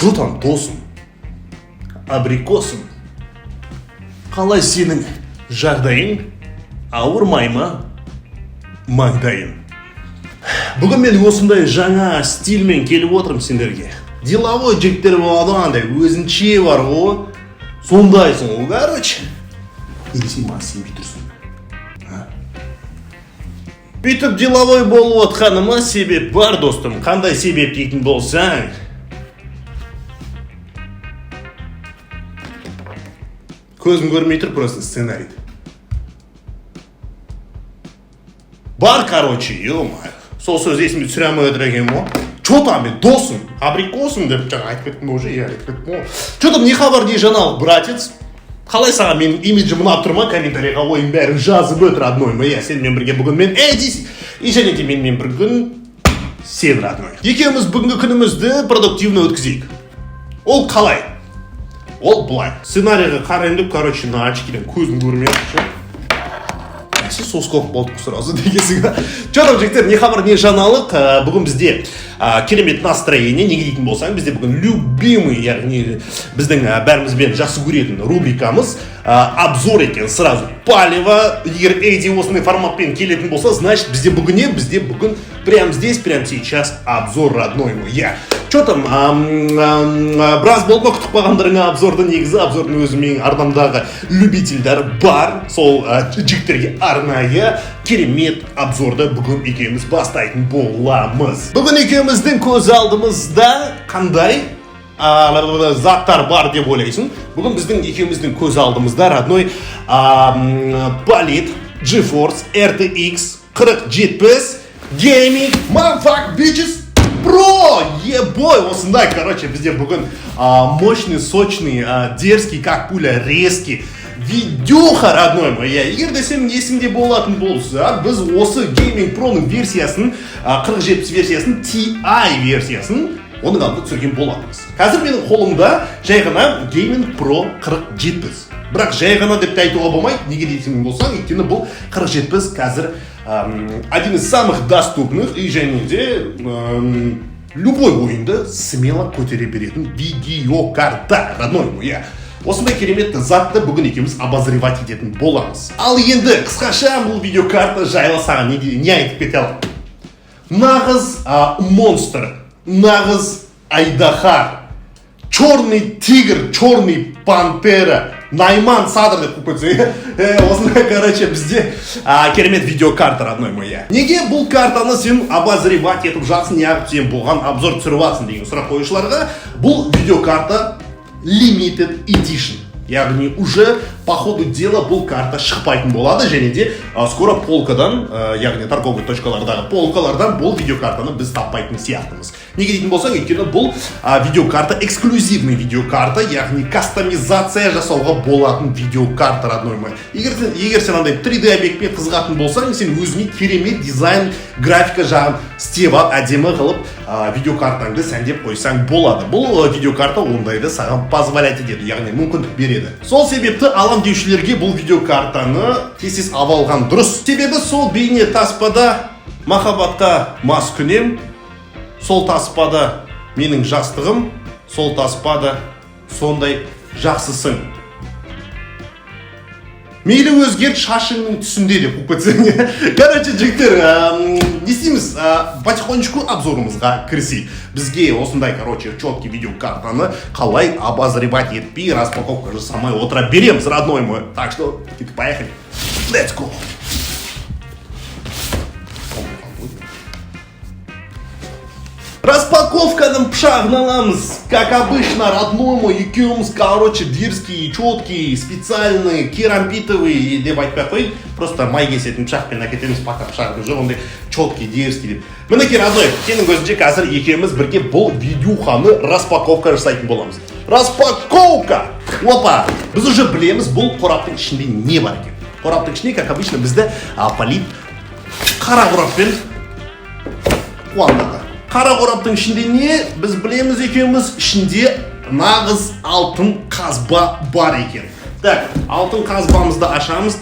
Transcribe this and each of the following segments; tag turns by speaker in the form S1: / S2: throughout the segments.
S1: Чё там, досым? Абрикосым? Қалай сенің жағдайың? Ауырмай ма? Маңдайың? Бүгін мен осындай жаңа стильмен келіп отырмын сендерге. Деловой жігіттер болады андай, өзінше бар ғой. Сондайсың ғой, короче. Или сен маған сенбей тұрсың? Бүйтіп деловой болып отқаныма себеп бар, достым. Қандай себеп дейтін болсаң? Көзім көрмей тұр, просто сценарий. Бар, короче, ё-моё. Сол сөз есімді түсіре алмай отыр екен ғой. Чё там, досым, абрикосым деп жаңа айтып кеттім уже, я айтып кеттім ғой. Чё там, не хабар, не жаңалық, братец? Қалай саған менің имиджім ұнап тұр ма? Комментарийға ойын бәрін жазып өтір, родной мой. Я сенімен бірге бүгін мен и және де менімен бір күн сен, родной. Екеуміз бүгінгі күнімізді продуктивно өткізейік. Ол қалай? Ол былай. Сценарийға қарайын деп, короче, на очкиден көзім көрмей отыр. Соскоқ болды сразу дегесің. Чё там, жігіттер, не хабар, не жаңалық. Бүгін бізде керемет настроение, неге дейтін болсаң, бізде бүгін любимый, яғни біздің бәрімізбен жақсы көретін рубрикамыз обзор екен. Сразу палево. Егер Эйди осындай форматпен келетін болса, значит, бізде бүгін прямо здесь, прямо сейчас обзор, родной мой. Чё там, біраз болды ма күтіп қалғандарыңа обзорды, негізі обзордың өзі менің арнамдағы любительдер бар. Сол жігіттерге арнайы керемет обзорды бүгін екеуміз бастайтын боламыз. Бүгін екеуміздің көз алдымызда қандай заттар бар деп ойлайсың? Бүгін біздің екеуміздің көз алдымызда, родной, Palit GeForce RTX 4070 Gaming Motherfuck Bitches Бро, ебой, осындай, короче, бізде бүгін мощный, сочный, дерзкий, как пуля, резкий видеоха, родной мой. Егер де сенің есіңде болатын болса, біз осы Gaming Pro'ның версиясын, 4070 версиясын, TI версиясын, оның алдында түсірген болатынбыз. Қазір менің қолымда жай ғана Gaming Pro 4070. Бірақ жай ғана деп айтуға болмайды, неге дейтін болсаң, өйткені бұл 4070 қазір один из самых доступных и және де любой ойынды смело көтере беретін видеокарта, родной мой. Осындай кереметті затты бүгін екеуміз обозревать ететін боламыз. Ал енді қысқаша бұл видеокарта жайлы саған не айтып кете аламын? Нағыз монстр, нағыз айдаһар, черный тигр, черный пантера, Найман Садыр деп қойып осындай, короче, бізде керемет видеокарта, родной мой. Неге бұл картаны сен обозревать етіп жатсың, неғып сен болған обзор түсіріп жатсың деген сұрақ қоюшыларға? Бұл видеокарта Limited Edition. Яғни уже по ходу дела бұл карта шықпайтын болады, және де скоро полкадан, яғни торговый точкалардағы полкалардан бұл видеокартаны біз таппайтын сияқтымыз. Неге дейтін болсаң, өйткені бұл видеокарта эксклюзивный видеокарта, яғни кастомизация жасауға болатын видеокарта, родной мой. Егер сен андай 3D объектпен қызығатын болсаң, сен өзіңе керемет дизайн, графика жағын істеп әдемі қылып видеокартаңды сәндеп қойсаң болады. Бұл видеокарта ондайды саған позволять етеді, яғни мүмкіндік береді. Сол себепті алам деушілерге бұл видеокартаны тез алған дұрыс. Себебі сол бейне таспада махаббатқа мас күнем, сол таспада менің жастығым, сол таспада сондай жақсысың. Мейлі өзгерт шашыңның түсінде деп көкетсең. Короче, жігіттер, не істейміз? Потихонечку обзорымызға кірісейік. Бізге осындай, короче, четкий видеокартаны қалай обозревать етпей, распаковка жасамай отыра береміз, родной мой. Так что, поехали. Let's go. Распаковканың пшағын аламыз, как обычно, родной мой, екеуміз, короче, дерзкий, четкий, специальный, керамбитовый деп айтпай қойып, просто май кесетін пшақпен әкетеміз, пока пшағын жоқ, ондай четкий, дерзкий деп. Мінекей, родной, сенің көзінше қазір екеуміз бірге бұл видеоханы распаковка жасайтын боламыз. Распаковка! Опа! Біз уже білеміз, бұл қораптың ішінде не бар екен. Қораптың ішінде, как обычно, бізді Palit қара қораппен қуандады. Қара қораптың ішінде не? Біз білеміз екеуміз, ішінде нағыз алтын қазба бар екен. Так, алтын қазбамызды ашамыз.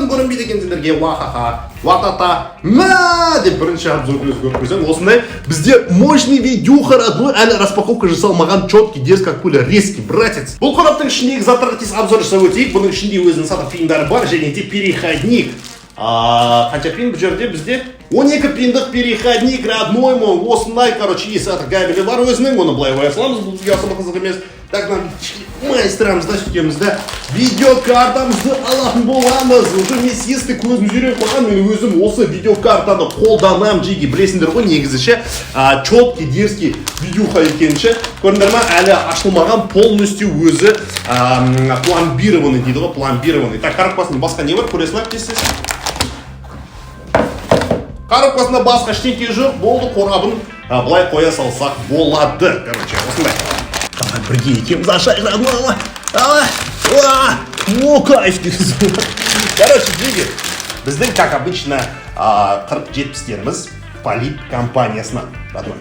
S1: көрінбейді екен сендерге, уахаха, ватата, мә деп бірінші обзор көріп қойсаң, осындай бізде мощный видеоха родной, әлі распаковка жасалмаған, четкий, дерз, как пуля, резкий, братец. Бұл қораптың ішіндегі заттарға тез обзор жасап өтейік. Бұның ішінде өзінің сатып фильмдары бар, және де переходник. Қанша фильм бұл жерде бізде? 12 пиндық переходник родной мой, осындай, короче, есть кабелі бар өзінің, оны былай қоя саламыз, бұл бізге особо қызық емес. Так, нам майыстырамыз да, сөйтеміз да, видеокартамызды алатын боламыз. Уже месесті көзім жүрек маған, мен өзім осы видеокартаны қолданам жеге, білесіңдер ғой, негізіше четкий, дерзкий видеоха екенші. Көріңдер ма, әлі ашылмаған полностью өзі пломбированный дейді ғой, пломбированный. Так, коробкасында басқа не бар, көресің ма, тез-тез? Коробкасында басқа ештеңке жоқ, болды, қорабын былай қоя салсақ болады. Короче, осындай. Давай бірге екеуміз ашайық, родной. Давай. О, кайф дейсіз. Короче, деги, біздің, как обычно, 40-70-теріміз Полит компаниясынан, родной.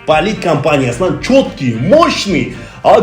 S1: Полит компаниясынан четкий, мощный,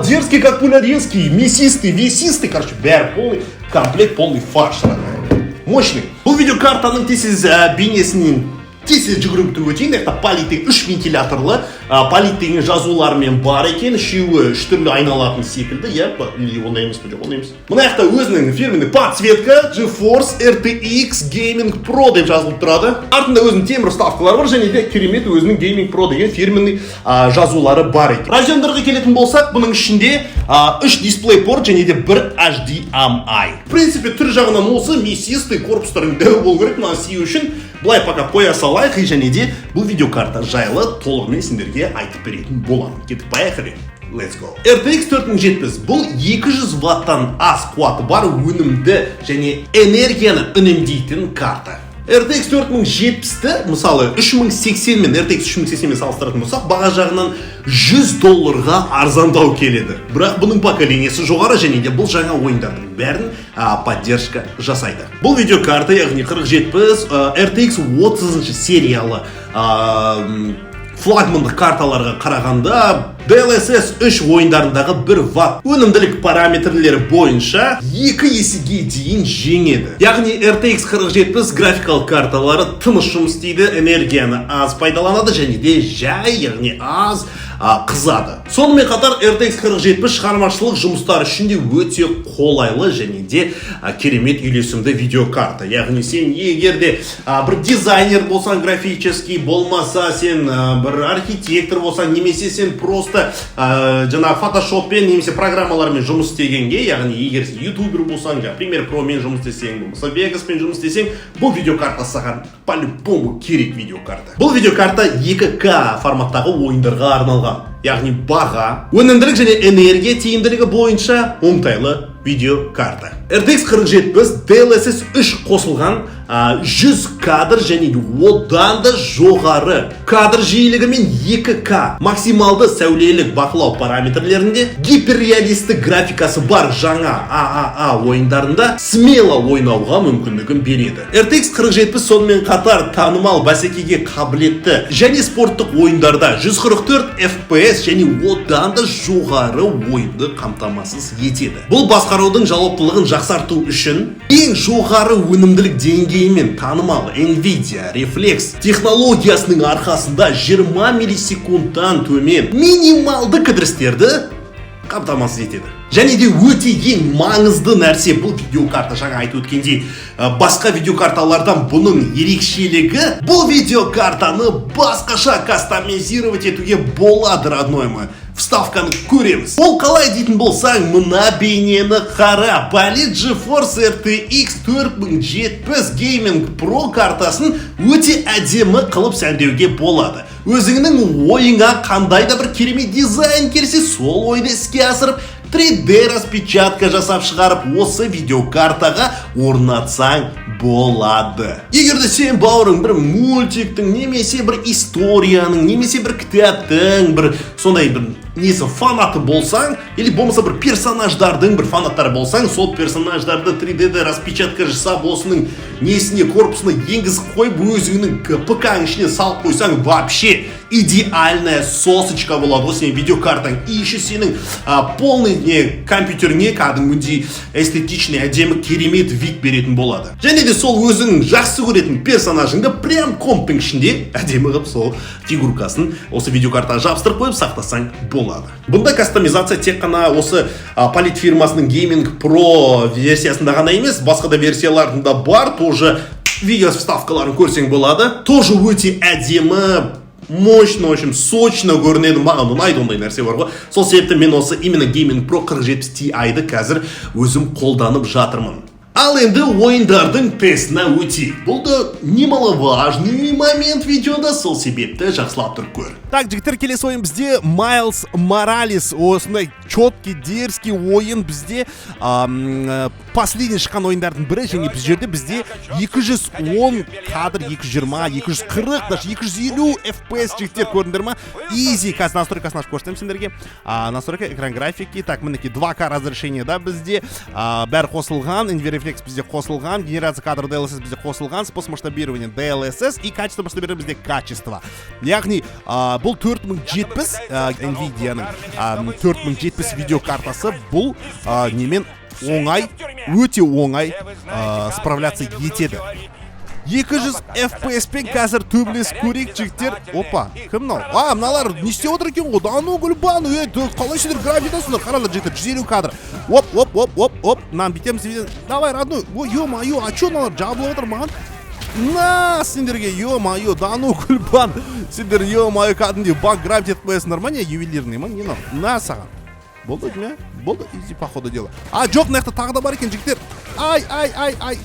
S1: дерзкий, как пуля, резкий, мясистый, весистый, короче, бәрі полный комплект, полный фарш, родной. Мощный. Бұл видеокартаның тез бейнесінің тез жүгіріп өтейін. Это Политтің 3 вентиляторлы, Политтің жазуларымен бар екен, үшеуі 3 түрлі айналатын секілді, или ондай емес пе, жоқ, ондай емес. Мұна яқта өзінің фирменный подсветка GeForce RTX Gaming Pro деп жазылып тұрады. Артында өзінің темір вставкалары бар, және де керемет өзінің Gaming Pro деген фирменный жазулары бар екен. Разъемдарға келетін болсақ, бұның ішінде 3 дисплей порт және де 1 HDMI. В принципе, түр жағынан осы мясистый корпустардың дәу болу керек, мына сию үшін былай пока қоя салайық, және де бұл видеокарта жайлы толығымен сендерге айтып беретін боламын. Кетіп, поехали. Let's go. RTX 4070 бұл 200 ваттан аз қуаты бар өнімді және энергияны үнемдейтін карта. RTX 4070-ті, мысалы 3080 мен RTX 3080 мен салыстыратын болсақ, баға жағынан $100 арзандау келеді. Бірақ бұның поколениясы жоғары, және де бұл жаңа ойындардың бәрін поддержка жасайды. Бұл видеокарта, яғни 4070 RTX 30 сериялы флагмандық карталарға қарағанда DLSS 3 ойындарындағы 1 ватт өнімділік параметрлері бойынша 2 есеге дейін жеңеді. Яғни RTX 4070 графикалық карталары тыныш жұмыс істейді, энергияны аз пайдаланады және де жай, яғни аз қызады. Сонымен қатар RTX 4070 шығармашылық жұмыстар үшін де өте қолайлы және де керемет үйлесімді видеокарта. Яғни сен егер де бір дизайнер болсаң графический, болмаса сен бір архитектор болсаң, немесе сен просто жаңа фотошоппен немесе программалармен жұмыс істегенге, яғни егер сен ютубер болсаң, Premiere Pro мен жұмыс істесең, болмаса Vegas-пен жұмыс істесең, бұл видеокарта саған по-любому керек видеокарта. Бұл видеокарта 2К форматтағы ойындарға арналған. Яғни баға, өнімділік және энергия тиімділігі бойынша оңтайлы видеокарта. RTX 4070 DLSS 3 қосылған 100 кадр және одан да жоғары кадр жиілігі мен 2К максималды сәулелік бақылау параметрлерінде гиперреалистік графикасы бар жаңа AAA ойындарында смело ойнауға мүмкіндігін береді. RTX 4070 сонымен қатар танымал бәсекеге қабілетті және спорттық ойындарда 144 FPS және одан да жоғары ойынды қамтамасыз етеді. Бұл басқарудың жауаптылығын жақсарту үшін ең жоғары өнімділік деңгейімен танымал Nvidia Reflex технологиясының арқасында 20 миллисекундтан төмен минималды кідірістерді қамтамасыз етеді. Және де өте ең маңызды нәрсе, бұл видеокарта жаңа айтып өткендей, басқа видеокарталардан бұның ерекшелігі, бұл видеокартаны басқаша кастомизировать етуге болады, родной мой. Вставканы көреміз. Ол қалай дейтін болсаң, мына бейнені қара. Полит GeForce RTX 4070 Gaming Pro картасын өте әдемі қылып сәндеуге болады. Өзіңнің ойыңа қандай да бір керемет дизайн келсе, сол ойды іске асырып 3D распечатка жасап шығарып осы видеокартаға орнатсаң болады. Егер де сен бауырың бір мультиктің, немесе бір историяның, немесе бір кітаптың, бір сондай бір несі фанаты болсаң, или болмаса бір персонаждардың бір фанаттары болсаң, сол персонаждарды 3D распечатка жасап осының несіне, корпусына енгізіп қойып, өзіңнің ПК-ның ішіне салып қойсаң, вообще идеальная сосочка болады ғой сенің видеокартаң. И еще сенің полный не компьютеріңе кәдімгідей эстетичный, әдемі, керемет вид беретін болады. Және де сол өзің жақсы көретін персонажыңды прям комптың ішінде әдемі қылып сол фигуркасын осы видеокартаға жабыстырып қойып сақтасаң болады. Бұндай кастомизация тек қана осы Polit фирмасының Gaming Pro версиясында ғана емес, басқа да версияларында бар, тоже видео вставкаларын көрсең болады. Тоже өте әдемі, мощно, очень сочно көрінеді. Маған ұнайды ондай нәрсе бар ғой. Сол себепті мен осы именно Gaming Pro 4070 Ti-ді қазір өзім қолданып жатырмын. Ал енді ойындардың тестіне өтейік. Бұл да немаловажный момент видеода, сол себепті жақсылап тұрып көр.
S2: Так, жігіттер, келесі ойын бізде Miles Morales, осындай четкий, дерзкий ойын бізде последний шыққан ойындардың бірі, және біз жерде бізде 210 кадр, 220, 240, даже 250 FPS жігіттер көріндер ма? Easy, қазір настройкасын ашып көрсетемін сендерге. Настройка, экран графики, так, мінеки 2К разрешение да бізде, бәрі қосылған, InVReflex бізде қосылған, генерация кадр DLSS бізде қосылған, способ масштабирования DLSS и качество масштабирования бізде качество. Яғни, бұл 4070 Nvidia-ның 4070 видеокартасы бұл немен оңай, өте оңай справляться етеді. 200 FPS пен қазір төбелес көрейік жігіттер. Опа, кім мынау? Мыналар не істеп отыр екен ғой? Дану гүлбан, қалай сендер графикасыңдар? Қараңдар жігіттер, 150 кадр. Оп, нам битеміз. Давай, родной. Ё-моё, а чё мыналар жабылып отыр маған? На, сендерге, ё-моё, Дану гүлбан. Сендер, ё-моё, кәдімде баг график етіп қоясыңдар ма? Не, ювелирный ма? Не, на саған. Болды ме? Болды, изи походу дело. Жоқ, мына жақта тағы да бар екен жігіттер. Ай.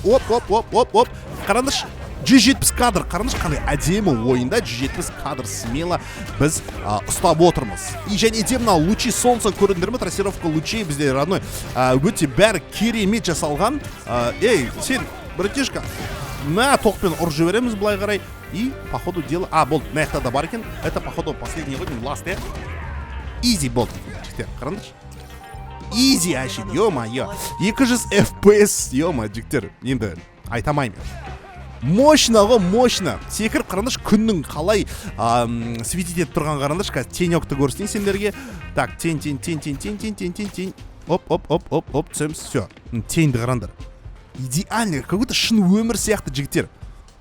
S2: Оп. Қараңдаршы, 170 кадр. Қараңдаршы, қандай әдемі ойында 170 кадр смело біз ұстап отырмыз. И және де мына лучи солнца көріндер ме? Трассировка лучей бізде родной. Өте бәрі керемет жасалған. Эй, сен, братишка, на тоқпен ұрып жібереміз былай қарай. И походу дело... болды, мына жақта да бар екен. Это походу последний ғой, last, Easy болды. Қараңдаршы. Easy әшін, ё-моё. 200 FPS, ё-моё, жігіттер. Енді айтамаймын. Мощно ғой, мощно. Секіріп қараңдаршы, күннің қалай светить етіп тұрған қараңдаршы. Қазір тенекті көрсетейін сендерге. Так, тень. Оп, түсеміз, все. Теньді қараңдар. Идеальный, какой-то шын өмір сияқты жігіттер.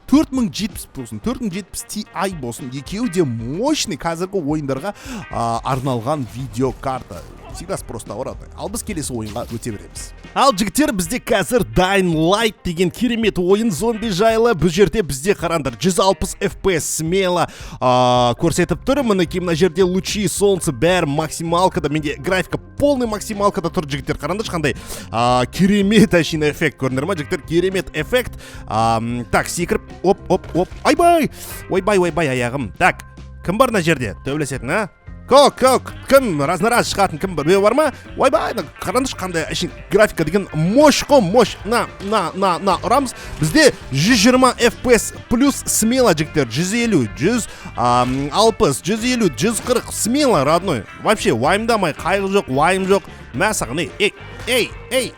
S2: 4070 болсын, 4070 Ti болсын, екеуі де мощный қазіргі ойындарға арналған видеокарта. Всегда просто ауырады. Ал біз келесі ойынға өте береміз. Ал жігіттер, бізде қазір Dying Light деген керемет ойын зомби жайлы. Бұл жерде бізде қараңдар 160 FPS смело көрсетіп тұр. Мінекей мына жерде лучи солнца бәрі максималкада, менде графика полный максималкада тұр жігіттер. Қараңдаршы қандай керемет әшейін эффект көрінер ма жігіттер? Керемет эффект. Так, секіріп, оп. Ойбай аяғым. Так, кім бар мына жерде? Төбелесетін, а? Кім разнораз шығатын кім бар ма? Ойбай, қараңдаршы қандай әшейін графика деген мощ қой, мощ. На, ұрамыз. Бізде 120 FPS плюс смело жігіттер. 150, 160, 150, 140 смело, родной. Вообще, уайымдамай, қайғы жоқ, уайым жоқ. Мә саған, эй.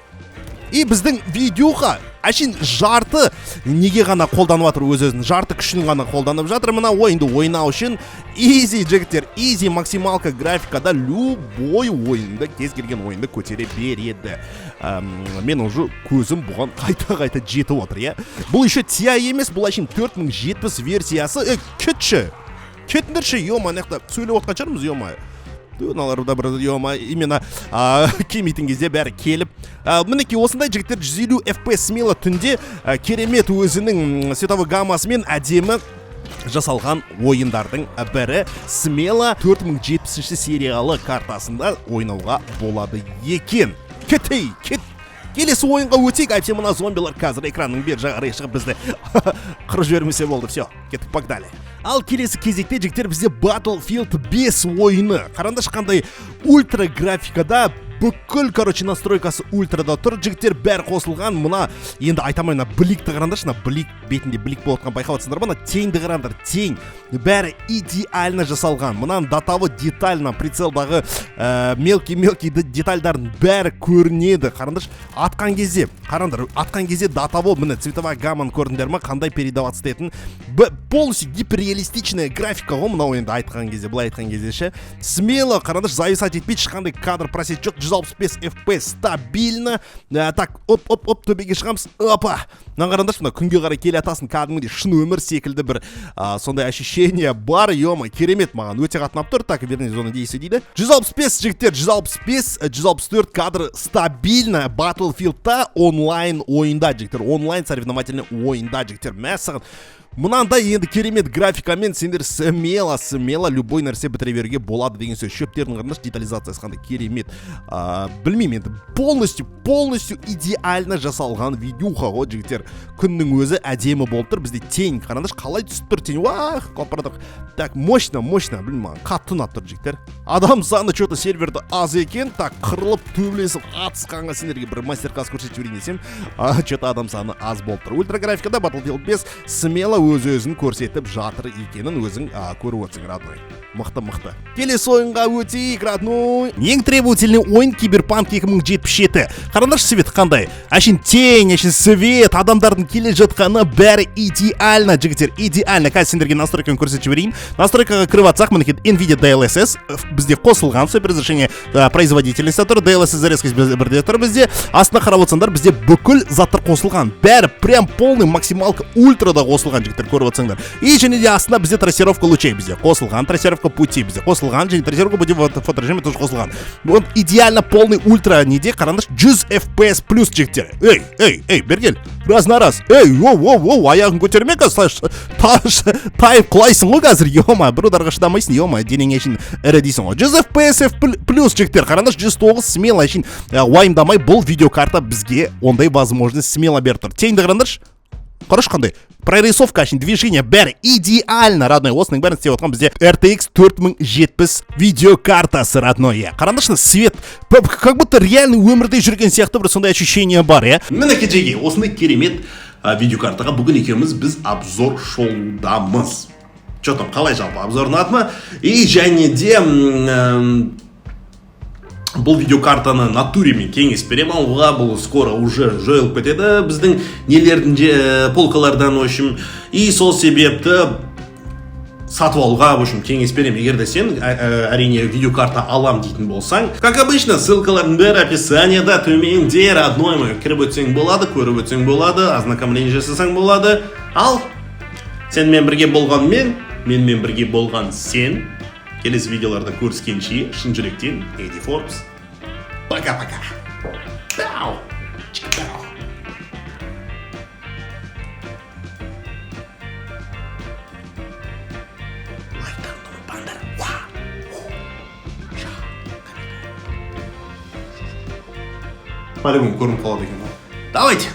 S2: И біздің видеоға әшейін жарты неге ғана қолданып жатыр өз-өзін, жарты күшін ғана қолданып жатыр. Мына ойынды ойнау үшін easy жігіттер, easy максималка графикада любой ойынды, кез келген ойынды көтере береді. Мен уже көзім бұған қайта жетіп отыр, Бұл еще Ti емес, бұл әшейін 4070 версиясы. Кетіндерші, ё-моё, сөйлеп отқан шығармыз, ё-моё. Наларда бір именно кемейтін кезде бәрі келіп. Мінеки осындай жігіттер 150 FPS смело түнде керемет өзінің световой гаммасымен әдемі жасалған ойындардың бірі. Смело 4070 сериалы картасында ойнауға болады екен. Кет. Келесі ойынға өтейік. Әйтсе мына зомбилар қазір экранның бер жағарай шығып бізді қырып жібермесе болды. Все, кеттік, погнали. Ал келесі кезекте жігіттер бізде Battlefield 5 ойыны. Қараңдаршы қандай ультра графикада бүкіл короче настройкасы ультрада тұр жігіттер, бәрі қосылған. Мына енді айтамай, мына бликті қараңдаршы, мына блик бетінде блик болып отқан байқап отырсыңдар ма? Мына теңді қараңдар, тең, бәрі идеально жасалған. Мына датавы детально прицелдағы мелкий детальдардың бәрі көрінеді. Қараңдаршы, атқан кезде, қараңдар, атқан кезде датаво, міне цветовая гамманы көрдіңдер ма, қандай передавать ететін. Полностью гиперреалистичная графика ғой, мынау енді айтқан кезде, былай айтқан кезде ше. Смело, қараңдаршы, зависать етпейді, ешқандай кадр просет жоқ, 165 FPS стабильно. Так, оп, төбеге шығамыз. Опа. Мына қараңдаршы, мына күнге қарай келе атасын, кәдімгідей шын өмір секілді бір сондай ощущение бар, ема, керемет, маған өте қатынап тұр. Так, вернее, зона действия дейді. 165 жігіттер, 164 кадр стабильно Battlefield'та онлайн ойында жігіттер, онлайн соревновательный ойында жігіттер. Мәссаған. Мынандай енді керемет графикамен сендер смело любой нәрсе бітіре беруге болады деген сөз. Шөптердің қарындаш детализациясы қандай керемет. Білмеймін енді, полностью идеально жасалған видеоға ғой жігіттер. Күннің өзі әдемі болып тұр. Бізде тень қарындаш қалай түсіп тұр тень. Вах, қопырдық. Так, мощно, білмеймін, қатты ұнап тұр жігіттер. Адам саны что-то серверді аз екен. Так, қырылып, төбелесіп, атысқанға сендерге бір мастер-класс көрсетіп жіберейін десем, что-то адам саны аз болып тұр. Ультра графикада Battlefield 5 смело өзін көрсетіп жатыр екенін өзің көріп отырсың, родной. Мықты. Келесі ойынға өтейік, родной. Ең требовательный ойын Киберпанк 2077. Қараңдаршы, свет қандай? Әшін тень, әшін свет, адамдардың келе жатқаны бәрі идеально, жігіттер, идеально. Қазір сендерге настройканы көрсетіп жіберейін. Настройкаға кіріп атсақ, мінекей NVIDIA DLSS бізде қосылған, все разрешение производительности тұр, DLSS резкость бірде тұр бізде. Астына қарап отырсаңдар, бізде бүкіл заттар қосылған. Бәрі прям полный максималка ультрада қосылған, жігіттер, көріп отырсаңдар. И және де астына бізде трассировка лучей бізде қосылған, трассировка пути бізде қосылған, және трассировка пути в фоторежиме тоже қосылған. Вот идеально полный ультра неде, қараңдаршы, 100 FPS плюс, жігіттер. Эй, бергел, раз на раз. Эй, воу, аяғын көтерме қазір, тайып құлайсың ғой қазір, ема, бір ударға шыдамайсың, ема, денең әшін әрі дейсің ғой. 100 FPS плюс, жігіттер, қараңдаршы, 109 смело әшін уайымдамай, бұл видеокарта бізге ондай возможность смело беріп тұр. Теңді қараңдаршы. Қарашы қандай, прорисовка әшін, движение бәрі идеально, родной. Осының бәрін істеп отқан бізде RTX 4070 видеокартасы, родной. Қараңдаршы, свет, как будто реальный өмірде жүрген сияқты бір сондай ощущение бар,
S1: Мінекей жеге, осындай керемет видеокартаға бүгін екеуміз біз обзор шоудамыз. Что там, қалай жалпы обзорын атма? И және де бұл видеокартаны натуремен кеңес берем алуға, бұл скоро уже жойылып кетеді біздің нелердің полкалардан, в общем. И сол себепті сатып алуға, в общем, кеңес берем. Егер де сен әрине видеокарта алам дейтін болсаң, как обычно, ссылкалардың бәрі описаниеда төменде, родной мой. Кіріп өтсең болады, көріп өтсең болады, ознакомление жасасаң болады. Ал сенмен бірге болған менмен бірге болған сен. Келесі видеоларда көріскенше, шын жүректен, Эдди Форбс. Пока-пока. Бау. Чик-бау. Лайктан ұмытпаңдар. Полигон көрініп қалады екен. Давайте.